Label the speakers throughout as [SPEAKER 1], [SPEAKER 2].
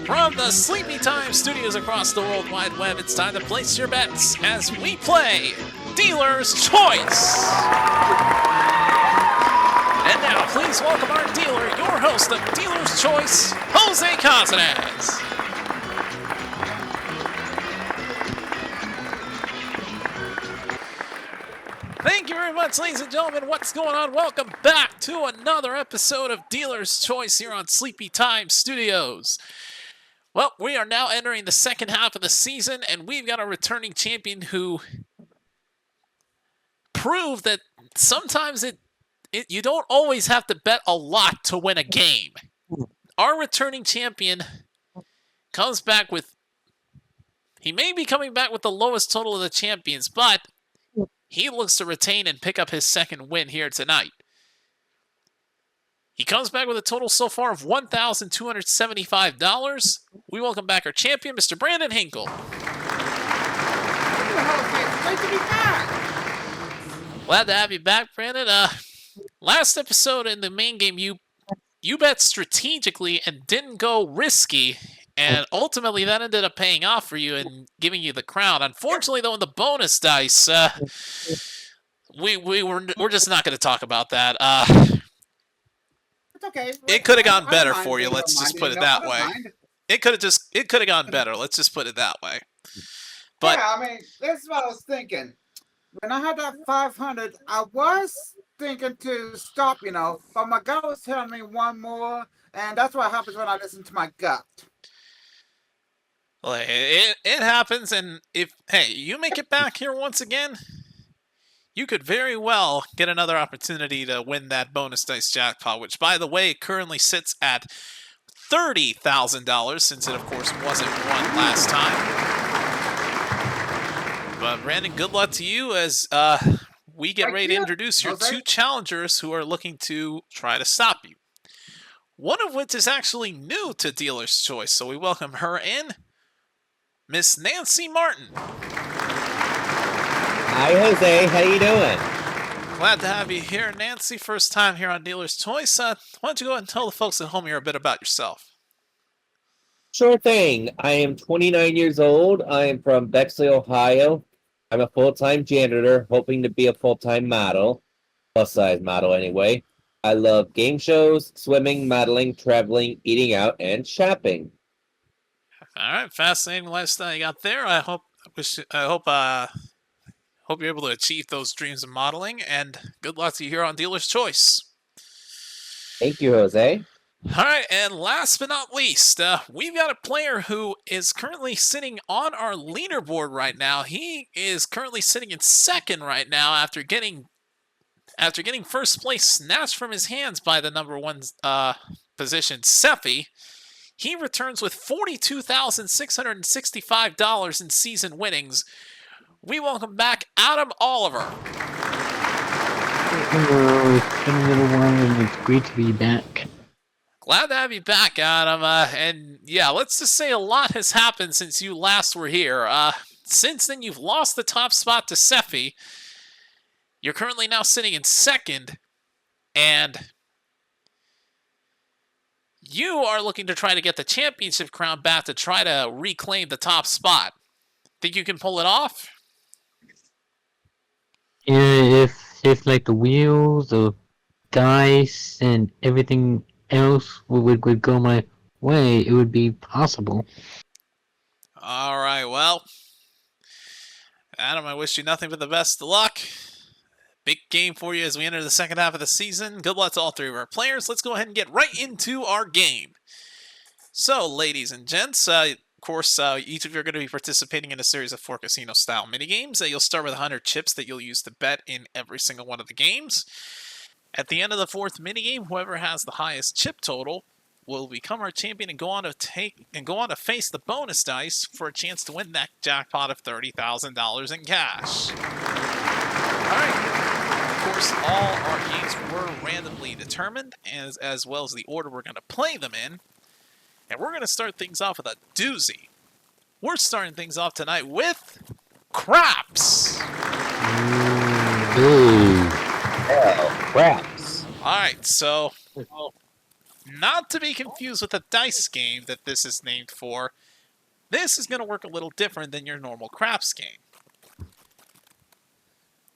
[SPEAKER 1] From the Sleepy Time studios across the World Wide Web, it's time to place your bets as we play Dealer's Choice. And now, please welcome our dealer, your host of Dealer's Choice, Jose Cazares. Thank you very much, ladies and gentlemen. What's going on? Welcome back to another episode of Dealer's Choice here on Sleepy Time Studios. Well, we are now entering the second half of the season, and we've got a returning champion who proved that sometimes you don't always have to bet a lot to win a game. Our returning champion comes back with... He may be coming back with the lowest total of the champions, but he looks to retain and pick up his second win here tonight. He comes back with a total so far of $1,275. We welcome back our champion, Mr. Brandon Hinkle.
[SPEAKER 2] Great to be back.
[SPEAKER 1] Glad to have you back, Brandon. Last episode in the main game, you bet strategically and didn't go risky, and ultimately that ended up paying off for you and giving you the crown. Unfortunately, though, in the bonus dice, we're just not going to talk about that.
[SPEAKER 2] Okay.
[SPEAKER 1] It could have gone better for you. Let's just put it that way. It could have gone better. Let's just put it that way. But
[SPEAKER 2] yeah, I mean, this is what I was thinking. When I had that 500, I was thinking to stop, but my gut was telling me one more, and that's what happens when I listen to my gut.
[SPEAKER 1] Well, it happens, and if you make it back here once again, you could very well get another opportunity to win that bonus dice jackpot, which, by the way, currently sits at $30,000, since it, of course, wasn't won last time. But, Brandon, good luck to you as we get ready to introduce your two challengers who are looking to try to stop you. One of which is actually new to Dealer's Choice, so we welcome her in, Miss Nancy Martin.
[SPEAKER 3] Hi, Jose. How you doing?
[SPEAKER 1] Glad to have you here, Nancy. First time here on Dealer's Choice. Why don't you go ahead and tell the folks at home here a bit about yourself?
[SPEAKER 3] Sure thing. I am 29 years old. I am from Bexley, Ohio. I'm a full-time janitor, hoping to be a full-time model. Plus-size model, anyway. I love game shows, swimming, modeling, traveling, eating out, and shopping.
[SPEAKER 1] All right, fascinating lifestyle you got there. I hope you're able to achieve those dreams of modeling, and good luck to you here on Dealer's Choice.
[SPEAKER 3] Thank you, Jose.
[SPEAKER 1] All right, and last but not least, we've got a player who is currently sitting on our leaderboard right now. He is currently sitting in second right now after getting first place snatched from his hands by the number one position, Sephi. He returns with $42,665 in season winnings. We welcome back Adam Oliver.
[SPEAKER 4] Hello, it's been a little while and it's great to be back.
[SPEAKER 1] Glad to have you back, Adam. And yeah, let's just say a lot has happened since you last were here. Since then, you've lost the top spot to Sephi. You're currently now sitting in second, and you are looking to try to get the championship crown back to try to reclaim the top spot. Think you can pull it off?
[SPEAKER 4] Yeah, if like the wheels, the dice, and everything else would go my way, it would be possible.
[SPEAKER 1] All right, well, Adam, I wish you nothing but the best of luck. Big game for you as we enter the second half of the season. Good luck to all three of our players. Let's go ahead and get right into our game. So, ladies and gents, of course, each of you are going to be participating in a series of 4 casino-style minigames. You'll start with 100 chips that you'll use to bet in every single one of the games. At the end of the 4th minigame, whoever has the highest chip total will become our champion and go on to face the bonus dice for a chance to win that jackpot of $30,000 in cash. All right. Of course, all our games were randomly determined, as well as the order we're going to play them in. And we're going to start things off with a doozy. We're starting things off tonight with craps.
[SPEAKER 3] Ooh. Oh, craps.
[SPEAKER 1] All right, so Not to be confused with the dice game that this is named for. This is going to work a little different than your normal craps game.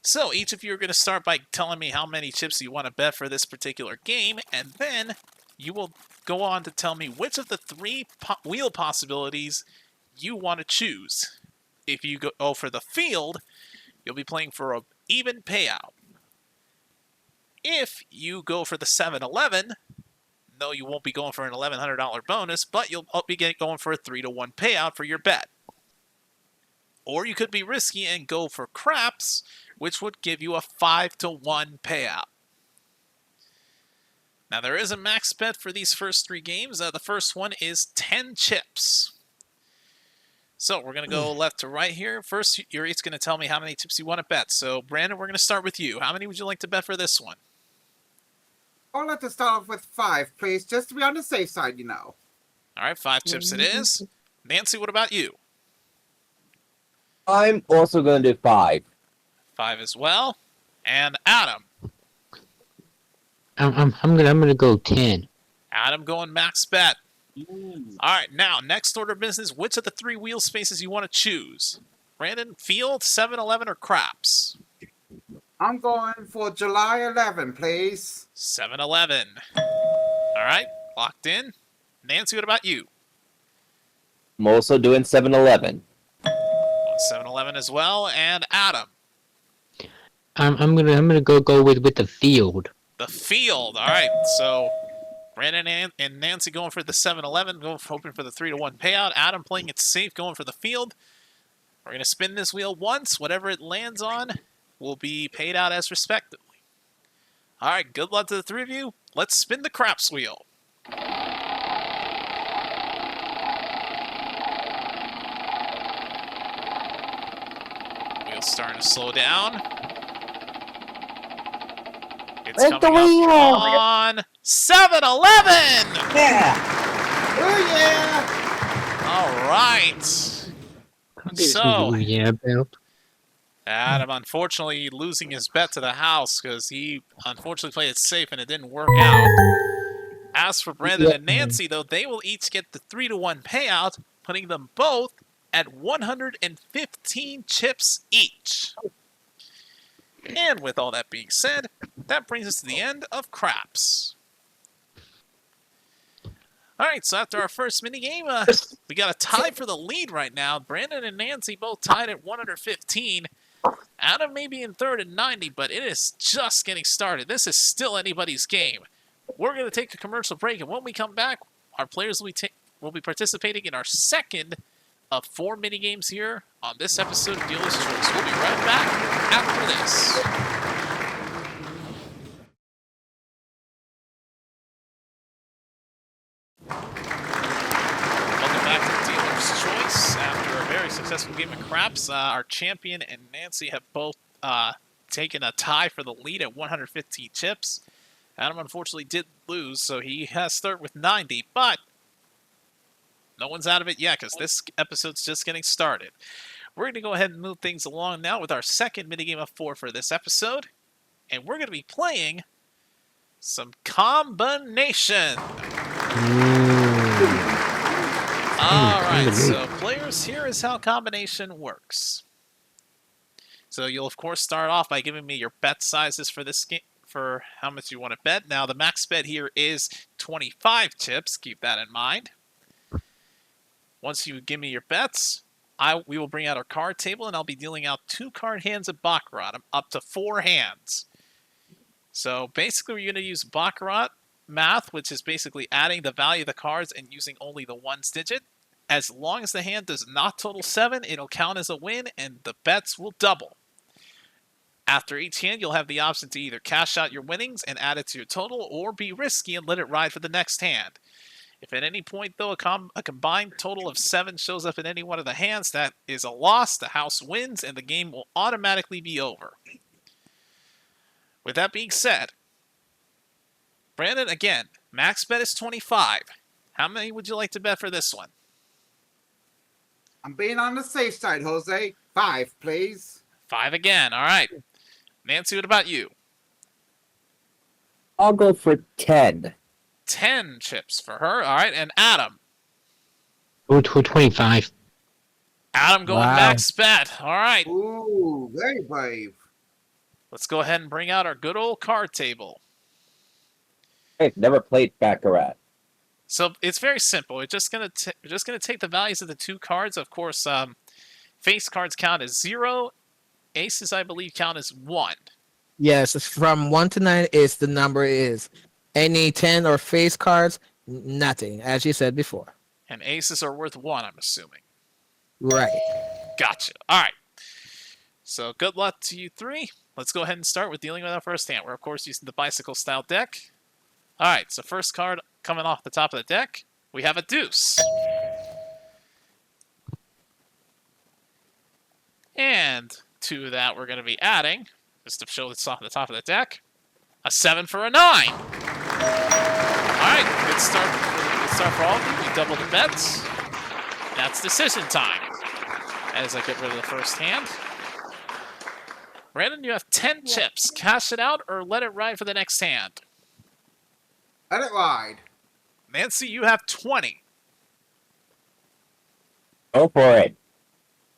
[SPEAKER 1] So each of you are going to start by telling me how many chips you want to bet for this particular game, and then you will go on to tell me which of the three wheel possibilities you want to choose. If you go for the field, you'll be playing for an even payout. If you go for the 7-Eleven, no, you won't be going for an $1,100 bonus, but you'll be going for a 3-to-1 payout for your bet. Or you could be risky and go for craps, which would give you a 5-to-1 payout. Now, there is a max bet for these first three games. The first one is 10 chips. So we're going to go left to right here. First, you're each going to tell me how many chips you want to bet. So, Brandon, we're going to start with you. How many would you like to bet for this one?
[SPEAKER 2] I'd like to start off with 5, please, just to be on the safe side, you know.
[SPEAKER 1] All right, 5 chips it is. Nancy, what about you?
[SPEAKER 3] I'm also going to do 5.
[SPEAKER 1] 5 as well. And Adam.
[SPEAKER 4] I'm gonna go 10.
[SPEAKER 1] Adam going max bet. All right, now, next order of business, which of the 3 wheel spaces you want to choose? Brandon, field, 7-Eleven, or craps?
[SPEAKER 2] I'm going for July 11, please.
[SPEAKER 1] 7-Eleven. All right, locked in. Nancy, what about you?
[SPEAKER 3] I'm also doing 7-Eleven.
[SPEAKER 1] 7-Eleven as well. And Adam.
[SPEAKER 4] I'm gonna go with the field.
[SPEAKER 1] The field. All right, so Brandon and Nancy going for the 7-Eleven, hoping for the 3-to-1 payout. Adam playing it safe, going for the field. We're going to spin this wheel once. Whatever it lands on will be paid out as respectively. All right, good luck to the 3 of you. Let's spin the craps wheel. Wheel's starting to slow down. It's coming up on 7-Eleven!
[SPEAKER 3] Yeah!
[SPEAKER 2] Oh, yeah!
[SPEAKER 1] All right. So,
[SPEAKER 4] Yeah, belt.
[SPEAKER 1] Adam unfortunately losing his bet to the house because he unfortunately played it safe and it didn't work out. As for Brandon and Nancy, though, they will each get the 3-to-1 payout, putting them both at 115 chips each. And with all that being said, that brings us to the end of craps. All right, so after our first minigame, we got a tie for the lead right now. Brandon and Nancy both tied at 115. Adam may be in third at 90, but it is just getting started. This is still anybody's game. We're going to take a commercial break, and when we come back, our players will be participating in our second of 4 minigames here on this episode of Dealer's Choice. We'll be right back after this. Welcome back to Dealer's Choice. After a very successful game of craps, our champion and Nancy have both taken a tie for the lead at 115 chips. Adam unfortunately did lose, so he has to start with 90, but no one's out of it yet because this episode's just getting started. We're going to go ahead and move things along now with our second minigame of 4 for this episode, and we're going to be playing some combination. Alright, so players, here is how combination works. So you'll of course start off by giving me your bet sizes for this game, for how much you want to bet. Now the max bet here is 25 chips, keep that in mind. Once you give me your bets, we will bring out our card table and I'll be dealing out 2 card hands of Baccarat, up to 4 hands. So basically we're going to use Baccarat math, which is basically adding the value of the cards and using only the ones digit. As long as the hand does not total 7, it'll count as a win and the bets will double. After each hand, you'll have the option to either cash out your winnings and add it to your total, or be risky and let it ride for the next hand. If at any point, though, a combined total of 7 shows up in any one of the hands, that is a loss, the house wins, and the game will automatically be over. With that being said, Brandon, again, max bet is 25. How many would you like to bet for this one?
[SPEAKER 2] I'm being on the safe side, Jose. 5, please.
[SPEAKER 1] 5 again, all right. Nancy, what about you?
[SPEAKER 3] I'll go for 10.
[SPEAKER 1] 10 chips for her. All right, and Adam.
[SPEAKER 4] Ooh, 25.
[SPEAKER 1] Adam going
[SPEAKER 5] Wow.
[SPEAKER 1] max bet. All right,
[SPEAKER 2] Ooh, very brave.
[SPEAKER 1] let's go ahead and bring out our good old card table.
[SPEAKER 3] I've never played Baccarat.
[SPEAKER 1] So it's very simple. We're just gonna take the values of the two cards. Of course, face cards count as 0. Aces, I believe, count as 1.
[SPEAKER 5] Yes, it's from 1 to 9 is the number is. Any 10 or face cards, nothing, as you said before.
[SPEAKER 1] And aces are worth 1, I'm assuming.
[SPEAKER 5] Right.
[SPEAKER 1] Gotcha. All right. So good luck to you three. Let's go ahead and start with dealing with our first hand. We're, of course, using the bicycle-style deck. All right, so first card coming off the top of the deck, we have a deuce. And to that, we're going to be adding, just to show it's off the top of the deck, a 7 for a 9. All right, good start for all of you. We double the bets. That's decision time. As I get rid of the first hand. Brandon, you have 10 chips. Cash it out or let it ride for the next hand.
[SPEAKER 2] Let it ride.
[SPEAKER 1] Nancy, you have 20.
[SPEAKER 3] Go for it.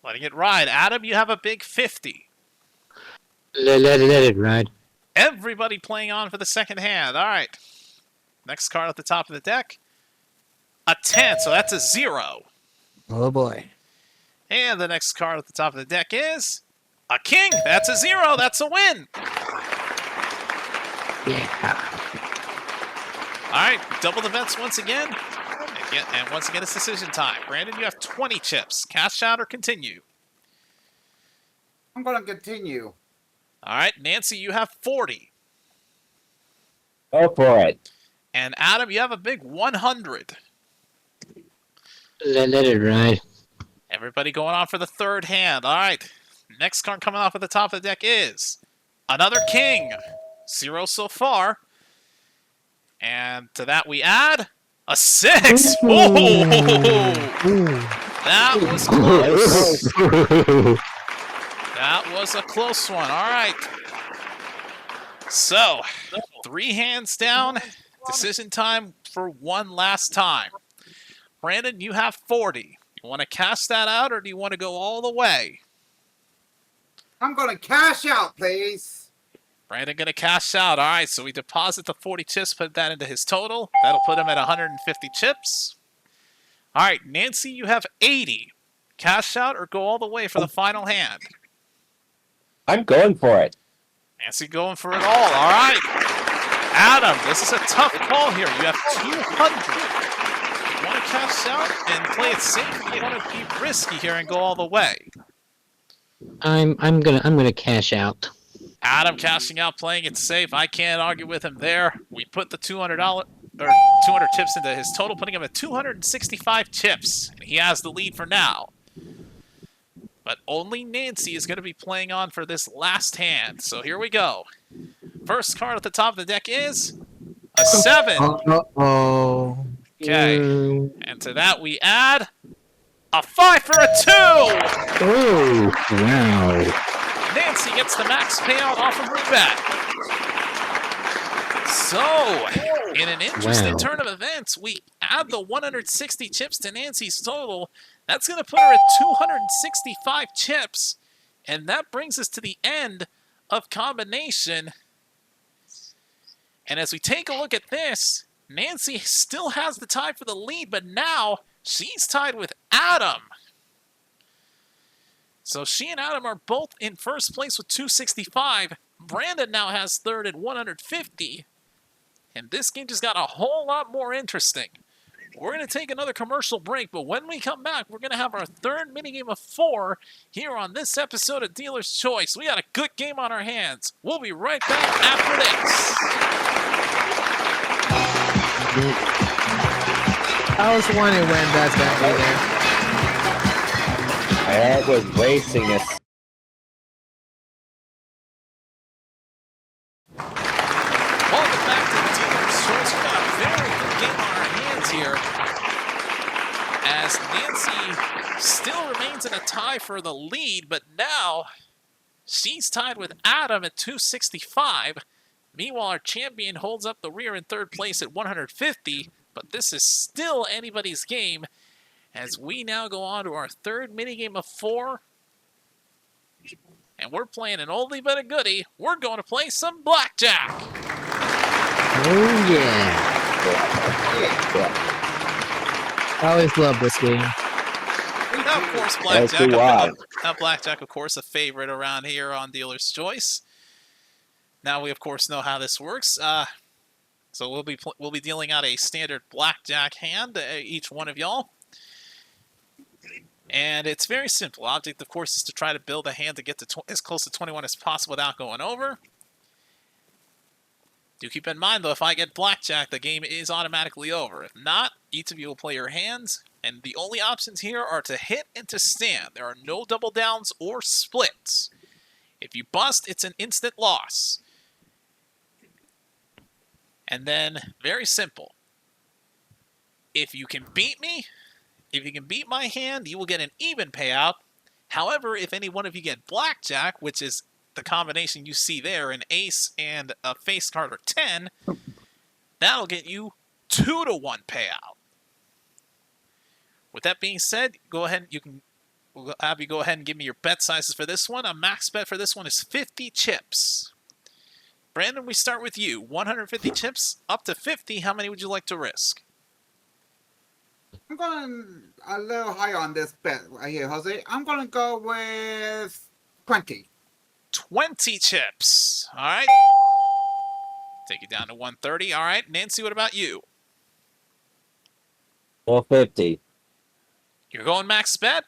[SPEAKER 1] Letting it ride. Adam, you have a big 50.
[SPEAKER 4] Let it ride.
[SPEAKER 1] Everybody playing on for the second hand. All right. Next card at the top of the deck. A 10, so that's a 0.
[SPEAKER 5] Oh boy.
[SPEAKER 1] And the next card at the top of the deck is a king. That's a 0. That's a win.
[SPEAKER 5] Yeah.
[SPEAKER 1] All right. Double the bets once again. And once again, it's decision time. Brandon, you have 20 chips. Cash out or continue.
[SPEAKER 2] I'm going to continue.
[SPEAKER 1] All right. Nancy, you have 40.
[SPEAKER 3] Go for it.
[SPEAKER 1] And Adam, you have a big 100.
[SPEAKER 4] Let it ride.
[SPEAKER 1] Everybody going on for the third hand. All right. Next card coming off at the top of the deck is another king. 0 so far. And to that we add a 6. Oh, that was close. That was a close one. All right. So, 3 hands down. Decision time for one last time. Brandon, you have 40. You want to cash that out or do you want to go all the way?
[SPEAKER 2] I'm going to cash out, please.
[SPEAKER 1] Brandon going to cash out. All right, so we deposit the 40 chips, put that into his total. That'll put him at 150 chips. All right, Nancy, you have 80. Cash out or go all the way for the final hand?
[SPEAKER 3] I'm going for it.
[SPEAKER 1] Nancy going for it all. All right. Adam, this is a tough call here. You have 200. You want to cash out and play it safe, or you want to be risky here and go all the way?
[SPEAKER 4] I'm gonna cash out.
[SPEAKER 1] Adam cashing out, playing it safe. I can't argue with him there. We put the $200 or 200 chips into his total, putting him at 265 chips. And he has the lead for now. But only Nancy is going to be playing on for this last hand. So here we go. First card at the top of the deck is a 7.
[SPEAKER 5] Uh-oh.
[SPEAKER 1] Okay. And to that we add a 5 for a 2.
[SPEAKER 4] Oh, wow.
[SPEAKER 1] Nancy gets the max payout off of her bet. So, in an interesting turn of events, we add the 160 chips to Nancy's total. That's going to put her at 265 chips. And that brings us to the end of combination. And as we take a look at this, Nancy still has the tie for the lead, but now she's tied with Adam. So she and Adam are both in first place with 265. Brandon now has third at 150. And this game just got a whole lot more interesting. We're going to take another commercial break, but when we come back, we're going to have our third minigame of 4 here on this episode of Dealer's Choice. We got a good game on our hands. We'll be right back after this.
[SPEAKER 5] I was wondering when that's gonna be there.
[SPEAKER 3] My heart was racing.
[SPEAKER 1] Welcome back to Dealer's Choice. We've got a very good game on our hands here. As Nancy still remains in a tie for the lead, but now she's tied with Adam at 265. Meanwhile, our champion holds up the rear in third place at 150, but this is still anybody's game as we now go on to our third minigame of 4. And we're playing an oldie but a goodie. We're going to play some blackjack.
[SPEAKER 4] Oh yeah.
[SPEAKER 5] I always love this game.
[SPEAKER 1] Now, of course, blackjack, of course, a favorite around here on Dealer's Choice. Now we, of course, know how this works. So we'll be dealing out a standard blackjack hand, each one of y'all. And it's very simple. Object, of course, is to try to build a hand to get to as close to 21 as possible without going over. Do keep in mind, though, if I get blackjack, the game is automatically over. If not, each of you will play your hands, and the only options here are to hit and to stand. There are no double downs or splits. If you bust, it's an instant loss. And then, very simple. If you can beat me, if you can beat my hand, you will get an even payout. However, if any one of you get blackjack, which is the combination you see there, an ace and a face card or 10, that'll get you 2-to-1 payout. With that being said, go ahead. We'll have you go ahead and give me your bet sizes for this one. A max bet for this one is 50 chips. Brandon, we start with you. 150 chips up to 50. How many would you like to risk?
[SPEAKER 2] I'm going a little high on this bet right here, Jose. I'm going to go with 20.
[SPEAKER 1] 20 chips. All right. Take it down to 130. All right. Nancy, what about you?
[SPEAKER 3] 450.
[SPEAKER 1] You're going max bet?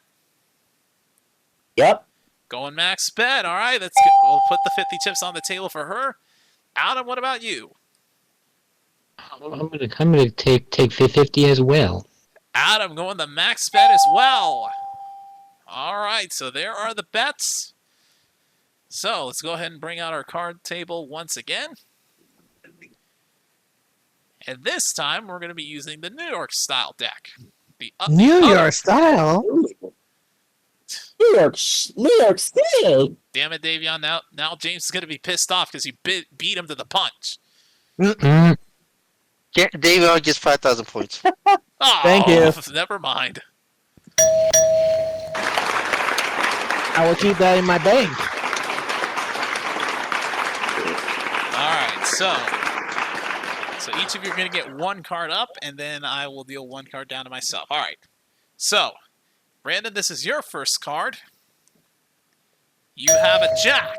[SPEAKER 3] Yep.
[SPEAKER 1] Going max bet. All right. That's good. We'll put the 50 chips on the table for her. Adam, what about you?
[SPEAKER 4] I'm gonna take 50 as well.
[SPEAKER 1] Adam going the max bet as well. All right. So there are the bets. So let's go ahead and bring out our card table once again. And this time, we're going to be using the New York style deck.
[SPEAKER 5] New York style?
[SPEAKER 3] New York style.
[SPEAKER 1] Damn it, Davion. Now James is going to be pissed off because you beat him to the punch.
[SPEAKER 4] Mm-mm.
[SPEAKER 6] Yeah, David gets 5,000 points.
[SPEAKER 1] Oh,
[SPEAKER 5] Thank you.
[SPEAKER 1] Never mind.
[SPEAKER 5] I will keep that in my bank.
[SPEAKER 1] All right, so each of you are going to get one card up, and then I will deal one card down to myself. All right. So, Brandon, this is your first card. You have a jack.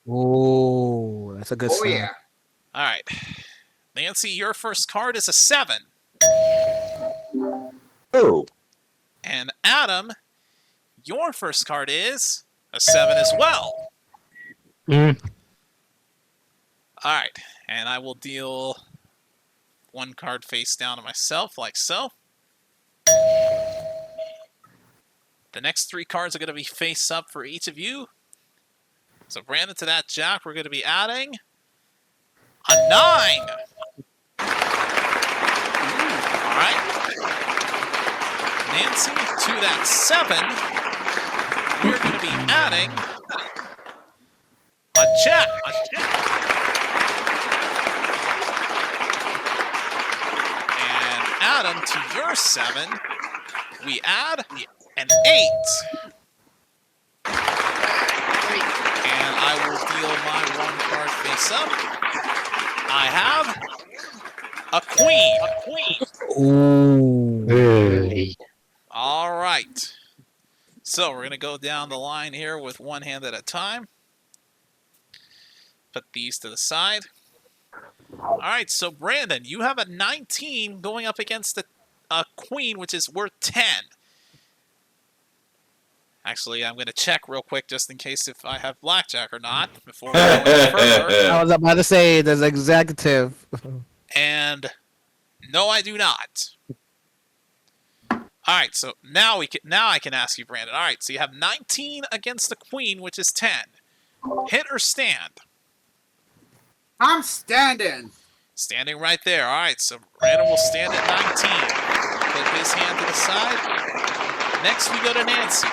[SPEAKER 5] Oh, that's a good sign.
[SPEAKER 2] Yeah.
[SPEAKER 1] All right. Nancy, your first card is a 7.
[SPEAKER 3] Oh.
[SPEAKER 1] And Adam, your first card is a 7 as well.
[SPEAKER 4] Mm.
[SPEAKER 1] All right. And I will deal one card face down to myself, like so. The next 3 cards are going to be face up for each of you. So, Brandon, to that jack, we're going to be adding a 9. All right. Nancy, to that 7, we're going to be adding a jack. And Adam, to your 7, we add an 8. And I will deal my one card face up. I have a queen.
[SPEAKER 5] Ooh.
[SPEAKER 4] Really?
[SPEAKER 1] All right. So we're going to go down the line here with one hand at a time. Put these to the side. All right, so Brandon, you have a 19 going up against a queen, which is worth 10. Actually, I'm going to check real quick just in case if I have blackjack or not before we go any further.
[SPEAKER 5] I was about to say, there's executive.
[SPEAKER 1] And no, I do not. All right, so now I can ask you, Brandon. All right, so you have 19 against the queen, which is 10. Hit or stand?
[SPEAKER 2] I'm standing.
[SPEAKER 1] Standing right there. All right, so Brandon will stand at 19. Put his hand to the side. Next, we go to Nancy.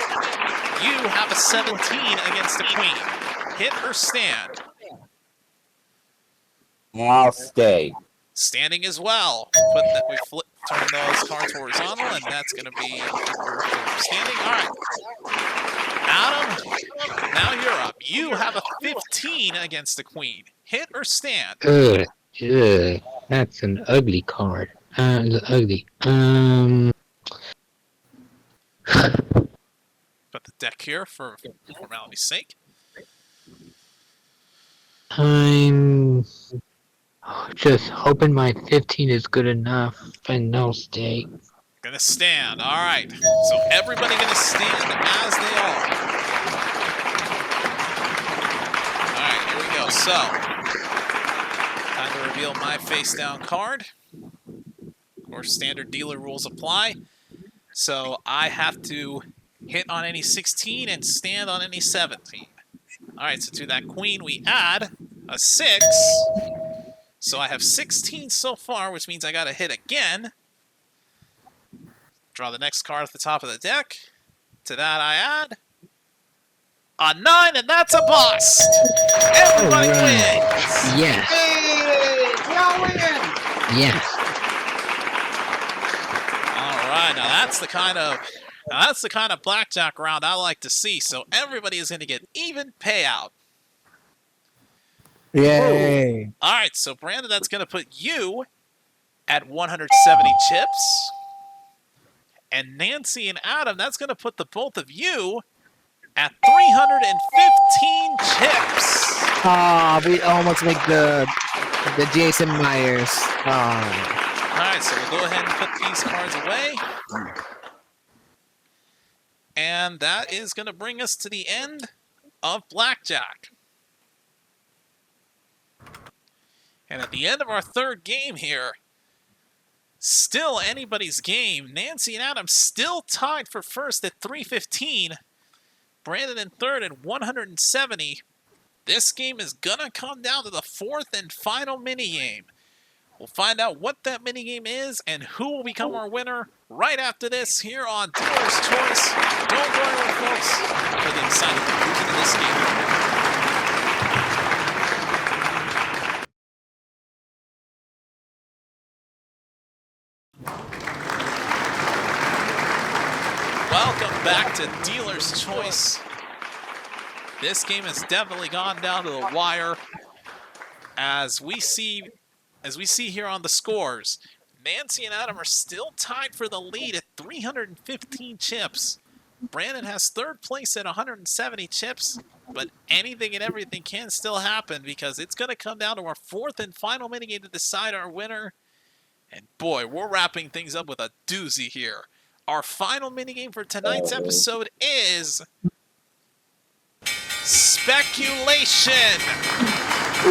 [SPEAKER 1] You have a 17 against the queen. Hit or stand?
[SPEAKER 3] I'll stay.
[SPEAKER 1] Standing as well. We turn those cards horizontal, and that's going to be your standing. All right. Adam, now you're up. You have a 15 against the queen. Hit or stand?
[SPEAKER 4] Ugh. Ugh. That's an ugly card. Ugly.
[SPEAKER 1] Put the deck here for formality's sake.
[SPEAKER 4] I'm just hoping my 15 is good enough and no stay.
[SPEAKER 1] Gonna stand. All right. So everybody gonna stand as they are. All right, here we go. So, time to reveal my face down card. Of course, standard dealer rules apply. So I have to hit on any 16 and stand on any 17. All right, so to that queen we add a 6. So I have 16 so far, which means I gotta hit again. Draw the next card at the top of the deck. To that I add a 9, and that's a bust! Everybody wins!
[SPEAKER 4] Yes.
[SPEAKER 2] Hey, we all win.
[SPEAKER 4] Yes.
[SPEAKER 1] Alright, now that's the kind of blackjack round I like to see, so everybody is going to get even payout.
[SPEAKER 5] Yay.
[SPEAKER 1] Alright, so Brandon, that's going to put you at 170 chips. And Nancy and Adam, that's going to put the both of you at 315 chips.
[SPEAKER 5] Ah, we almost make the Jason Myers.
[SPEAKER 1] Alright, so we'll go ahead and put these cards away. And that is going to bring us to the end of blackjack. And at the end of our third game here, still anybody's game. Nancy and Adam still tied for first at 315. Brandon in third at 170. This game is going to come down to the fourth and final minigame. We'll find out what that minigame is and who will become our winner right after this here on Dealer's Choice. Don't go anywhere, folks, for the exciting conclusion of this game. Welcome back to Dealer's Choice. This game has definitely gone down to the wire. As we see here on the scores, Nancy and Adam are still tied for the lead at 315 chips. Brandon has third place at 170 chips, but anything and everything can still happen because it's going to come down to our fourth and final minigame to decide our winner. And boy, we're wrapping things up with a doozy here. Our final minigame for tonight's episode is Speculation. We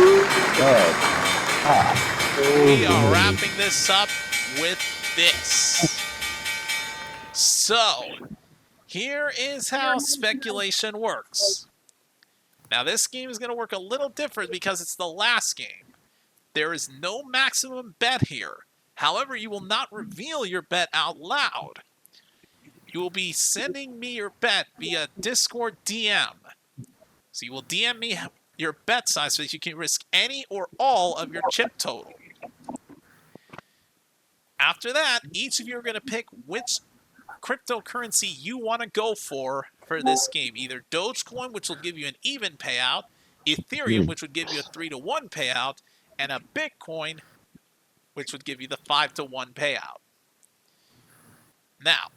[SPEAKER 1] are wrapping this up with this. So, here is how speculation works. Now, this game is going to work a little different because it's the last game. There is no maximum bet here. However, you will not reveal your bet out loud. You will be sending me your bet via Discord DM. So you will DM me your bet size so that you can risk any or all of your chip total. After that, each of you are going to pick which cryptocurrency you want to go for this game. Either Dogecoin, which will give you an even payout, Ethereum, which would give you a 3-to-1 payout, and a Bitcoin, which would give you the 5-to-1 payout. Now,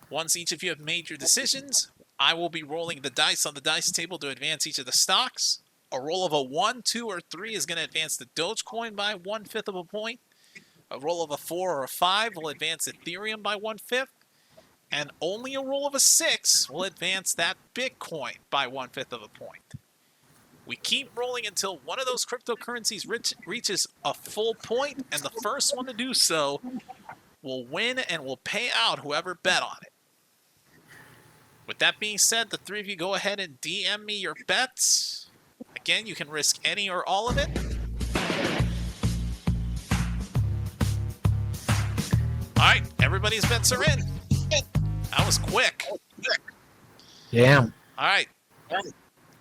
[SPEAKER 1] once each of you have made your decisions, I will be rolling the dice on the dice table to advance each of the stocks. A roll of a 1, 2, or 3 is going to advance the Dogecoin by 1/5 of a point. A roll of a 4 or a 5 will advance Ethereum by 1/5. And only a roll of a 6 will advance that Bitcoin by 1/5 of a point. We keep rolling until one of those cryptocurrencies reaches a full point, and the first one to do so will win and will pay out whoever bet on it. With that being said, the three of you go ahead and DM me your bets. Again, you can risk any or all of it. Alright, everybody's bets are in. That was quick.
[SPEAKER 5] Yeah.
[SPEAKER 1] Alright.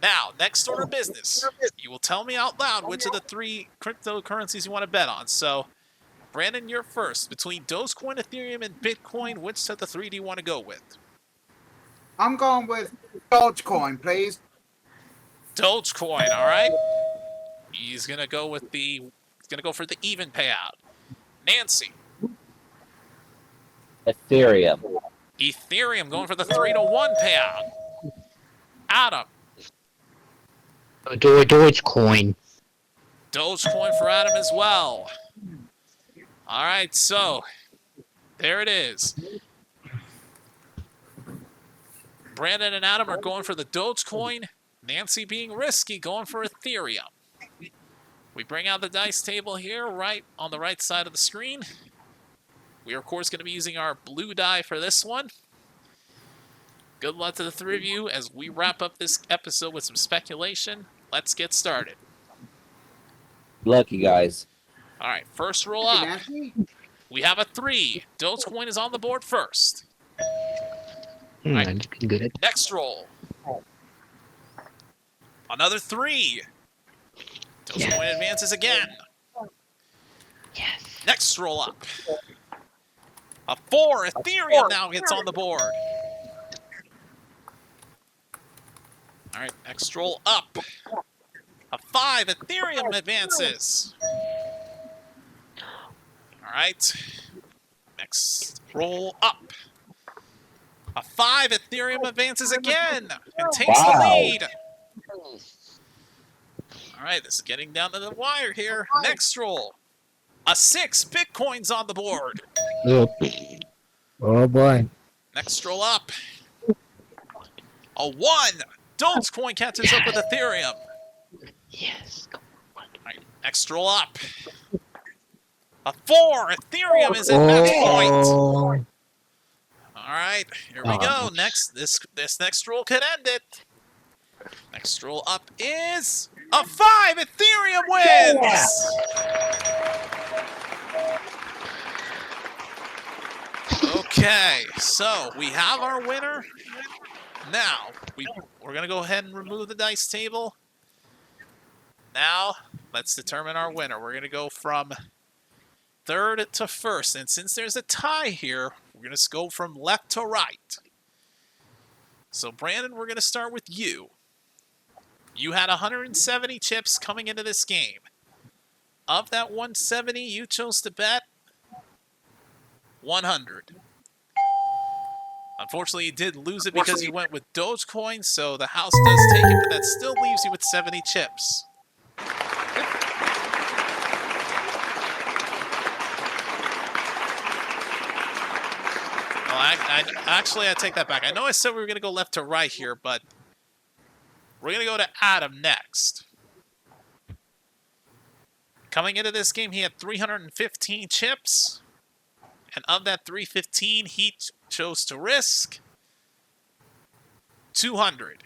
[SPEAKER 1] Now, next order of business. You will tell me out loud which of the 3 cryptocurrencies you want to bet on. So, Brandon, you're first. Between Dogecoin, Ethereum, and Bitcoin, which of the 3 do you want to go with?
[SPEAKER 2] I'm going with Dogecoin, please.
[SPEAKER 1] Dogecoin, all right. He's gonna go with the. He's gonna go for the even payout. Nancy,
[SPEAKER 3] Ethereum.
[SPEAKER 1] Ethereum going for the 3-to-1 payout. Adam,
[SPEAKER 4] Dogecoin.
[SPEAKER 1] Dogecoin for Adam as well. All right, so there it is. Brandon and Adam are going for the Dogecoin. Nancy being risky, going for Ethereum. We bring out the dice table here, right on the right side of the screen. We are, of course, going to be using our blue die for this one. Good luck to the 3 of you as we wrap up this episode with some speculation. Let's get started.
[SPEAKER 3] Lucky guys.
[SPEAKER 1] All right, first roll
[SPEAKER 2] Thank you,
[SPEAKER 1] up.
[SPEAKER 2] Nancy.
[SPEAKER 1] We have a 3. Dogecoin is on the board first.
[SPEAKER 4] I just been good at
[SPEAKER 1] Next roll. Another 3. Dogecoin advances again.
[SPEAKER 4] Yes.
[SPEAKER 1] Next roll up. A 4. Ethereum now gets on the board. All right, next roll up. A 5. Ethereum advances. All right. Next roll up. A 5. Ethereum advances again and takes the lead. All right, this is getting down to the wire here. Next roll. A 6. Bitcoin's on the board.
[SPEAKER 5] Oh boy.
[SPEAKER 1] Next roll up. A 1. Dogecoin catches up with Ethereum.
[SPEAKER 4] Yes.
[SPEAKER 1] All right, next roll up. A 4. Ethereum is at match point.
[SPEAKER 5] Oh.
[SPEAKER 1] All right, here we go. Next, this next roll could end it. Next roll up is a 5. Ethereum wins. Okay, so we have our winner. Now we're gonna go ahead and remove the dice table. Now let's determine our winner. We're gonna go from 3rd to 1st, and since there's a tie here, we're gonna go from left to right. So Brandon, we're gonna start with you. You had 170 chips coming into this game. Of that 170, you chose to bet 100. Unfortunately, you did lose it because you went with Dogecoin, so the house does take it, but that still leaves you with 70 chips. Well, I take that back. I know I said we were going to go left to right here, but we're going to go to Adam next. Coming into this game, he had 315 chips. And of that 315, he chose to risk 200.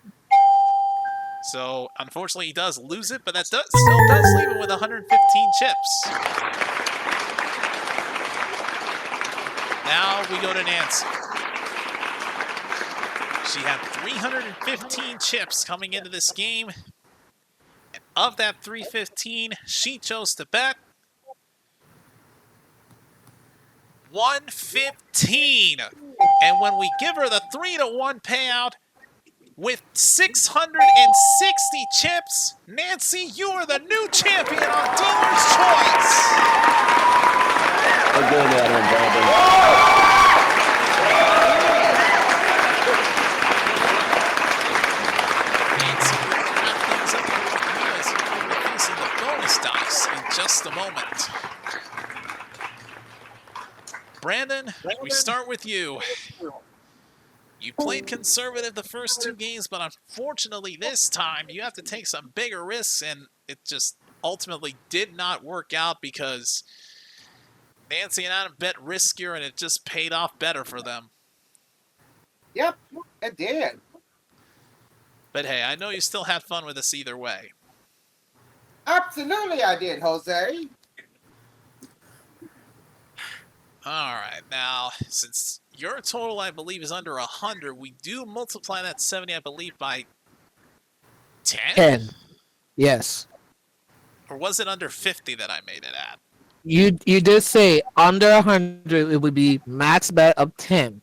[SPEAKER 1] So, unfortunately, he does lose it, but that still does leave him with 115 chips. Now we go to Nancy. She had 315 chips coming into this game. And of that 315, she chose to bet 115. And when we give her the 3-to-1 payout with 660 chips, Nancy, you are the new champion on Dealer's Choice.
[SPEAKER 3] We're good, Adam and Brandon.
[SPEAKER 1] Nancy, we're going to wrap things up with you as we're facing the bonus dice in just a moment. Brandon, we start with you. You played conservative the first 2 games, but unfortunately this time you have to take some bigger risks, and it just ultimately did not work out because Nancy and Adam bet riskier, and it just paid off better for them.
[SPEAKER 2] Yep, it did.
[SPEAKER 1] But hey, I know you still had fun with us either way.
[SPEAKER 2] Absolutely, I did, Jose.
[SPEAKER 1] All right, now, since your total, I believe, is under 100, we do multiply that 70, I believe, by 10?
[SPEAKER 5] 10. Yes.
[SPEAKER 1] Or was it under 50 that I made it at?
[SPEAKER 5] You did say under 100 it would be max bet of 10.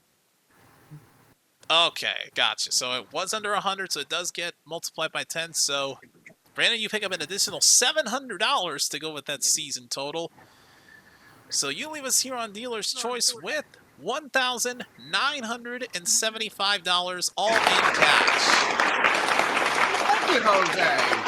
[SPEAKER 1] Okay, gotcha. So it was under 100, so it does get multiplied by 10. So, Brandon, you pick up an additional $700 to go with that season total. So you leave us here on Dealer's Choice with $1,975 all in cash.
[SPEAKER 2] Thank you, Jose.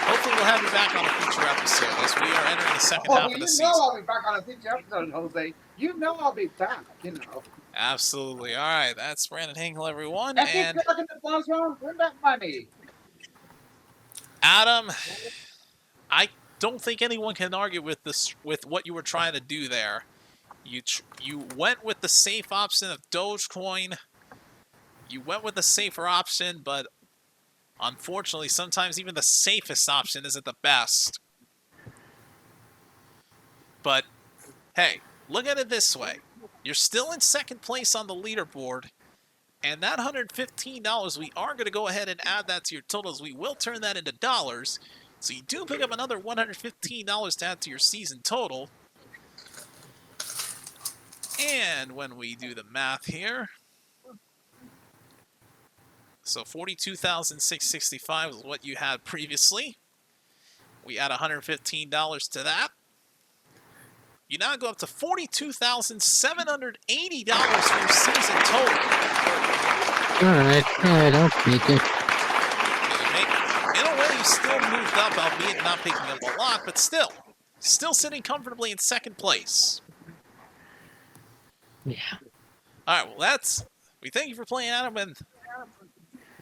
[SPEAKER 1] Hopefully we'll have you back on a future episode as we are entering the second half of the
[SPEAKER 2] You
[SPEAKER 1] season.
[SPEAKER 2] know I'll be back on a future episode, Jose. You know I'll be back, you know.
[SPEAKER 1] Absolutely. All right, that's Brandon Hinkle, everyone.
[SPEAKER 2] And keep
[SPEAKER 1] And
[SPEAKER 2] talking the bonus round, win that money.
[SPEAKER 1] Adam, I don't think anyone can argue with this, with what you were trying to do there. You went with the safe option of Dogecoin. You went with the safer option, but unfortunately, sometimes even the safest option isn't the best. But hey, look at it this way. You're still in second place on the leaderboard, and that $115, we are going to go ahead and add that to your totals. We will turn that into dollars, so you do pick up another $115 to add to your season total. And when we do the math here, so $42,665 is what you had previously. We add $115 to that. You now go up to $42,780 for your season total.
[SPEAKER 4] Alright, I'll take it.
[SPEAKER 1] In a way, you still moved up, albeit not picking up a lot, but still sitting comfortably in second place.
[SPEAKER 4] Yeah.
[SPEAKER 1] All right, well, we thank you for playing, Adam, and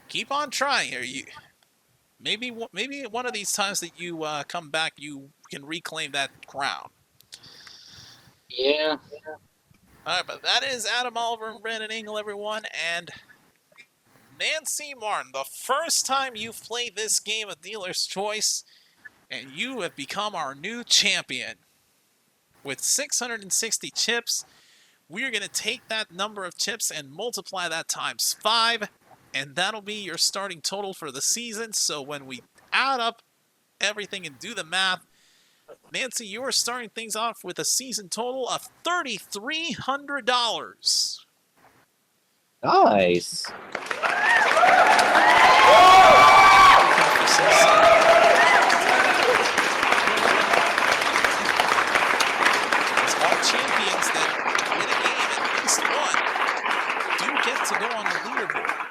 [SPEAKER 1] keep on trying here. Maybe one of these times that you come back, you can reclaim that crown.
[SPEAKER 4] Yeah.
[SPEAKER 1] All right, but that is Adam Oliver and Brandon Engel, everyone, and Nancy Martin. The first time you've played this game of Dealer's Choice, and you have become our new champion. With 660 chips, we are going to take that number of chips and multiply that times 5, and that'll be your starting total for the season. So when we add up everything and do the math, Nancy, you are starting things off with a season total of $3,300.
[SPEAKER 3] Nice.
[SPEAKER 1] Because all champions that win a game, at least one, do get to go on the leaderboard.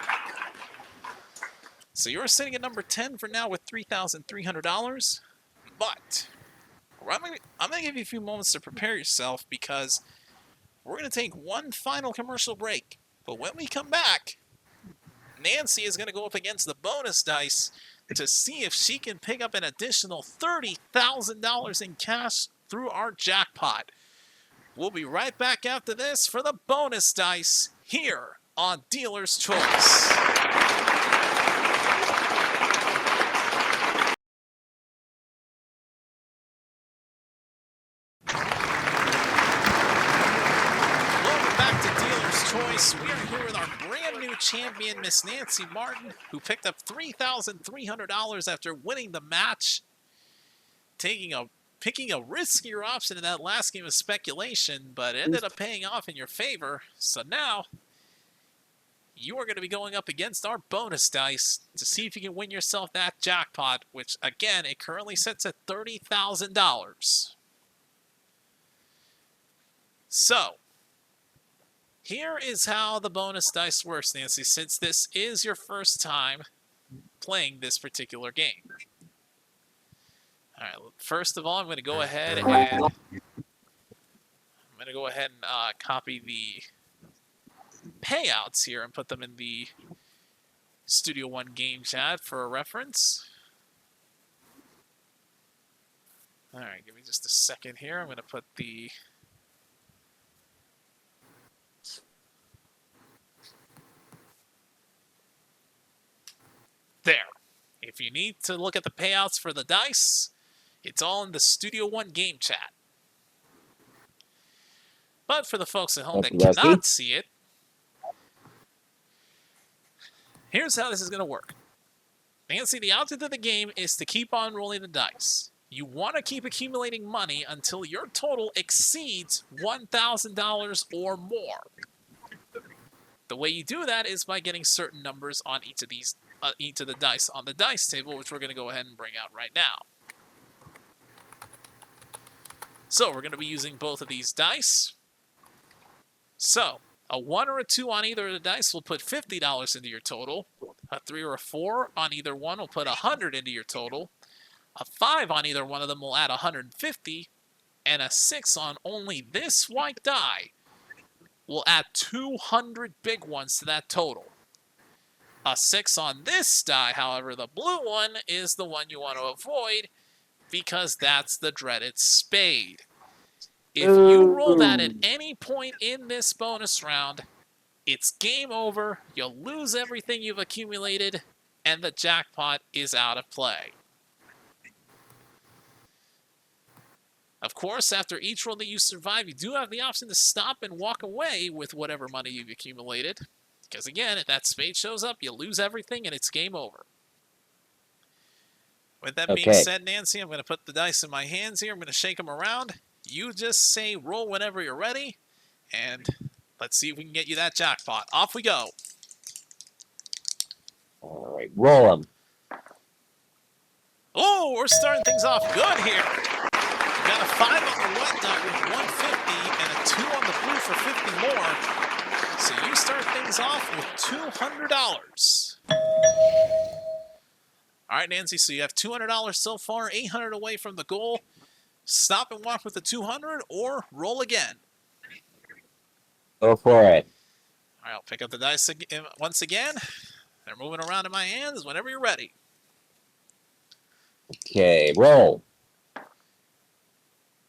[SPEAKER 1] So you're sitting at number 10 for now with $3,300, but I'm going to give you a few moments to prepare yourself because we're going to take one final commercial break. But when we come back, Nancy is going to go up against the bonus dice to see if she can pick up an additional $30,000 in cash through our jackpot. We'll be right back after this for the bonus dice here on Dealer's Choice. Choice. We are here with our brand new champion, Miss Nancy Martin, who picked up $3,300 after winning the match, picking a riskier option in that last game of speculation, but it ended up paying off in your favor. So now you are going to be going up against our bonus dice to see if you can win yourself that jackpot, which again, it currently sits at $30,000. So here is how the bonus dice works, Nancy, since this is your first time playing this particular game. All right, first of all, I'm going to go ahead and copy the payouts here and put them in the Studio One game chat for a reference. All right, give me just a second here. I'm going to put the there. If you need to look at the payouts for the dice, it's all in the Studio One game chat. But for the folks at home that cannot see it, here's how this is going to work. Nancy, the object of the game is to keep on rolling the dice. You want to keep accumulating money until your total exceeds $1,000 or more. The way you do that is by getting certain numbers on each of the dice on the dice table, which we're going to go ahead and bring out right now. So we're going to be using both of these dice. So a 1 or a 2 on either of the dice will put $50 into your total. A 3 or a 4 on either one will put $100 into your total. A 5 on either one of them will add $150. And a 6 on only this white die will add 200 big ones to that total. A 6 on this die, however, the blue one, is the one you want to avoid because that's the dreaded spade. If you roll that at any point in this bonus round, it's game over, you'll lose everything you've accumulated, and the jackpot is out of play. Of course, after each roll that you survive, you do have the option to stop and walk away with whatever money you've accumulated. Because again, if that spade shows up, you lose everything and it's game over. With that being said, Nancy, I'm going to put the dice in my hands here. I'm going to shake them around. You just say roll whenever you're ready. And let's see if we can get you that jackpot. Off we go.
[SPEAKER 3] All right, roll them.
[SPEAKER 1] Oh, we're starting things off good here. We got a 5 on the white die with 150 and a 2 on the blue for 50 more. So you start things off with $200. All right, Nancy, so you have $200 so far, $800 away from the goal. Stop and walk with the 200 or roll again.
[SPEAKER 3] Go for it.
[SPEAKER 1] All right, I'll pick up the dice once again. They're moving around in my hands whenever you're ready.
[SPEAKER 3] Okay, roll.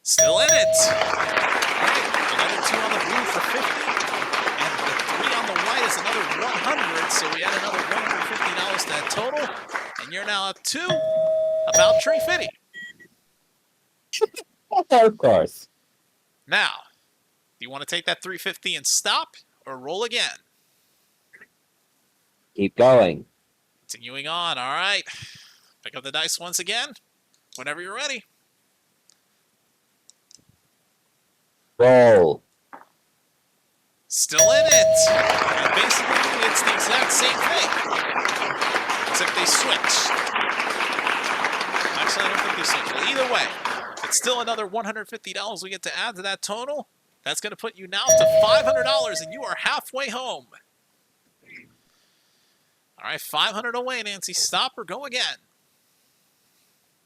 [SPEAKER 1] Still in it. All right, another 2 on the blue for 50. And the 3 on the white is another 100. So we add another $150 to that total. And you're now up to about $350.
[SPEAKER 3] Of course.
[SPEAKER 1] Now, do you want to take that $350 and stop or roll again?
[SPEAKER 3] Keep going.
[SPEAKER 1] Continuing on. All right. Pick up the dice once again. Whenever you're ready.
[SPEAKER 3] Roll.
[SPEAKER 1] Still in it. And basically, it's the exact same thing. Except they switch. Actually, I don't think they switch. Well, either way, it's still another $150 we get to add to that total. That's going to put you now to $500, and you are halfway home. All right, 500 away, Nancy. Stop or go again.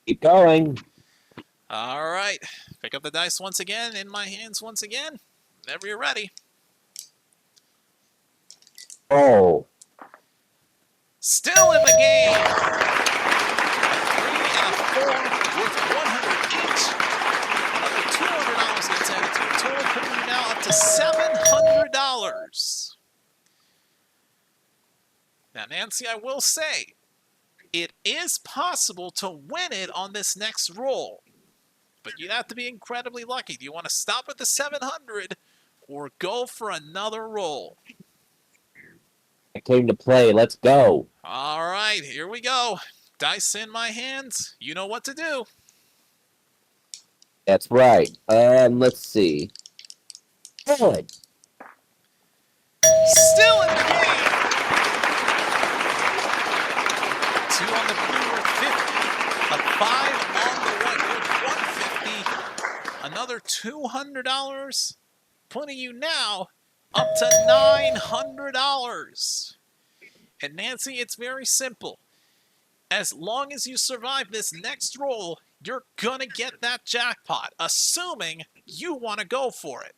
[SPEAKER 3] Keep going.
[SPEAKER 1] All right. Pick up the dice once again, in my hands once again. Whenever you're ready.
[SPEAKER 3] Roll.
[SPEAKER 1] Still in the game. A 3 and a 4 worth 100 each. Another $200 gets added to your total, putting you now up to $700. Now, Nancy, I will say, it is possible to win it on this next roll. But you'd have to be incredibly lucky. Do you want to stop at the 700 or go for another roll?
[SPEAKER 3] I came to play. Let's go.
[SPEAKER 1] All right, here we go. Dice in my hands. You know what to do.
[SPEAKER 3] That's right. Let's see. Good.
[SPEAKER 1] Still in the game. 2 on the blue worth 50. A 5 on the white worth 150. Another $200. Putting you now up to $900. And Nancy, it's very simple. As long as you survive this next roll, you're gonna get that jackpot, assuming you want to go for it.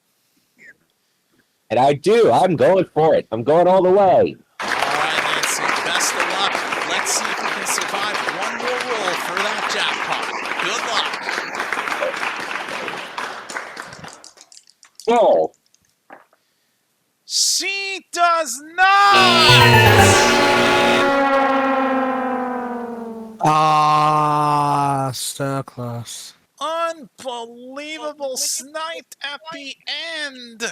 [SPEAKER 3] And I do. I'm going for it. I'm going all the way.
[SPEAKER 1] All right, Nancy, best of luck. Let's see if we can survive one more roll for that jackpot. Good luck.
[SPEAKER 3] Roll.
[SPEAKER 1] She does not!
[SPEAKER 5] Ah, so close.
[SPEAKER 1] Unbelievable sniped at the end.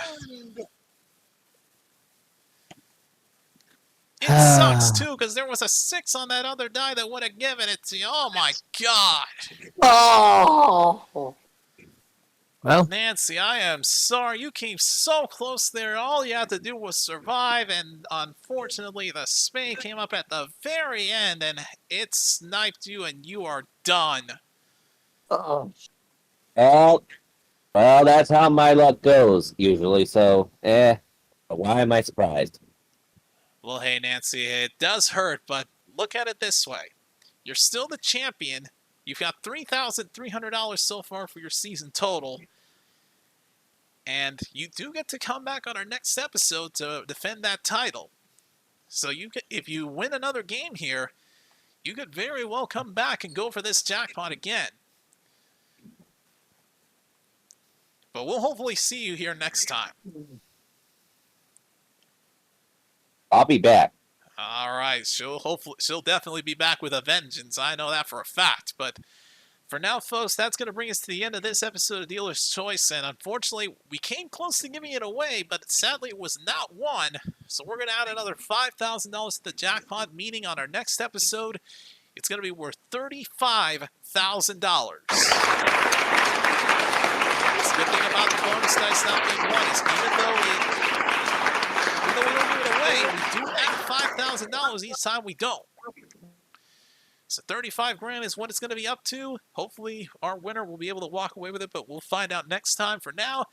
[SPEAKER 1] It sucks too, because there was a 6 on that other die that would have given it to you. Oh my god.
[SPEAKER 6] Oh.
[SPEAKER 5] Well,
[SPEAKER 1] Nancy, I am sorry. You came so close there. All you had to do was survive, and unfortunately, the spade came up at the very end, and it sniped you, and you are done.
[SPEAKER 6] Oh.
[SPEAKER 3] Well, that's how my luck goes usually. So, why am I surprised?
[SPEAKER 1] Well, hey, Nancy, it does hurt, but look at it this way. You're still the champion. You've got $3,300 so far for your season total. And you do get to come back on our next episode to defend that title. So if you win another game here, you could very well come back and go for this jackpot again. But we'll hopefully see you here next time.
[SPEAKER 3] I'll be back.
[SPEAKER 1] All right, she'll definitely be back with a vengeance. I know that for a fact. But for now, folks, that's going to bring us to the end of this episode of Dealer's Choice. And unfortunately, we came close to giving it away, but sadly it was not won. So we're going to add another $5,000 to the jackpot, meaning on our next episode, it's going to be worth $35,000. The good thing about the bonus dice not being won is even though we don't give it away, we do add $5,000 each time we don't. So 35 grand is what it's going to be up to. Hopefully our winner will be able to walk away with it, but we'll find out next time. For now,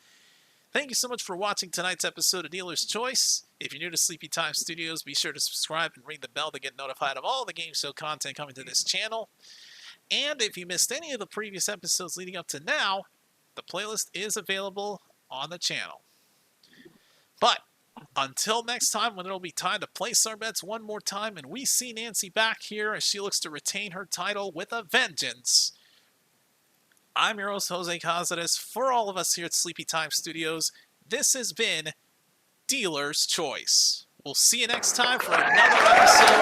[SPEAKER 1] thank you so much for watching tonight's episode of Dealer's Choice. If you're new to Sleepy Time Studios, be sure to subscribe and ring the bell to get notified of all the game show content coming to this channel. And if you missed any of the previous episodes leading up to now, the playlist is available on the channel. But until next time, when it'll be time to place our bets one more time and we see Nancy back here as she looks to retain her title with a vengeance, I'm your host, Jose Cazares. For all of us here at Sleepy Time Studios, this has been Dealer's Choice. We'll see you next time for another episode